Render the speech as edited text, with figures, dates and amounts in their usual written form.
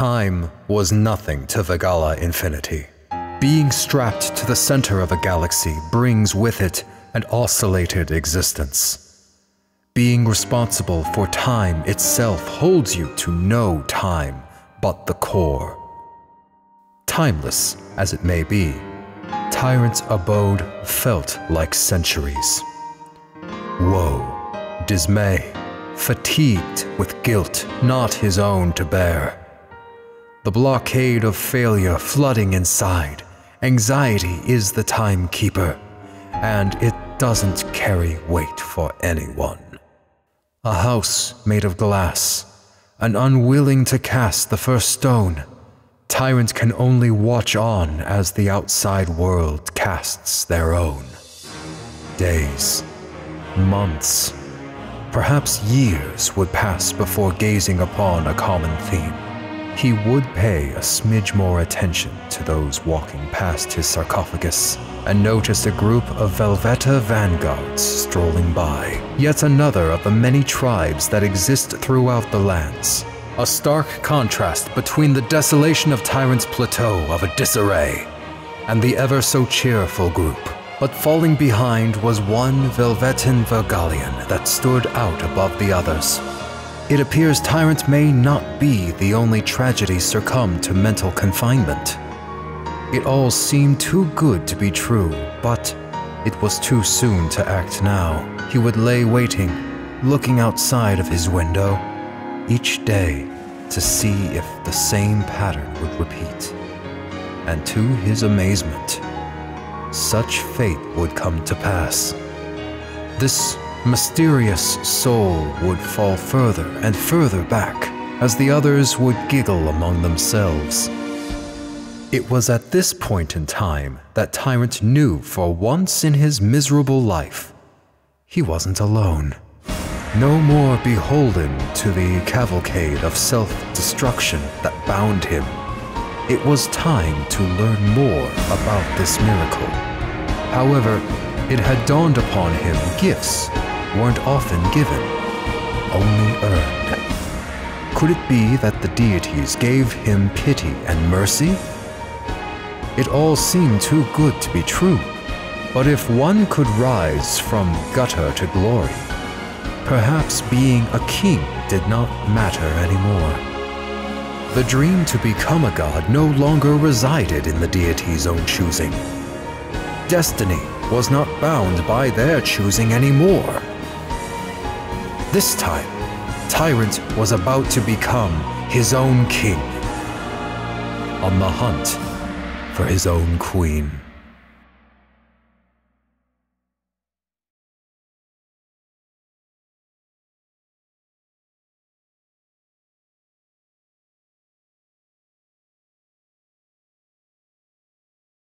Time was nothing to Vegala Infinity. Being strapped to the center of a galaxy brings with it an oscillated existence. Being responsible for time itself holds you to no time but the core. Timeless as it may be, Tyrant's abode felt like centuries. Woe, dismay, fatigued with guilt not his own to bear. The blockade of failure flooding inside, anxiety is the timekeeper, and it doesn't carry weight for anyone. A house made of glass, and unwilling to cast the first stone, Tyrant can only watch on as the outside world casts their own. Days, months, perhaps years would pass before gazing upon a common theme. He would pay a smidge more attention to those walking past his sarcophagus and notice a group of Velveta vanguards strolling by, yet another of the many tribes that exist throughout the lands. A stark contrast between the desolation of Tyrant's plateau of a disarray and the ever-so-cheerful group. But falling behind was one Velvetan Vergalian that stood out above the others. It appears Tyrant may not be the only tragedy succumbed to mental confinement. It all seemed too good to be true, but it was too soon to act now. He would lay waiting, looking outside of his window, each day to see if the same pattern would repeat. And to his amazement, such fate would come to pass. This mysterious soul would fall further and further back as the others would giggle among themselves. It was at this point in time that Tyrant knew for once in his miserable life, he wasn't alone. No more beholden to the cavalcade of self-destruction that bound him. It was time to learn more about this miracle. However, it had dawned upon him gifts weren't often given, only earned. Could it be that the deities gave him pity and mercy? It all seemed too good to be true, but if one could rise from gutter to glory, perhaps being a king did not matter anymore. The dream to become a god no longer resided in the deity's own choosing. Destiny was not bound by their choosing anymore. This time, Tyrant was about to become his own king, on the hunt for his own queen.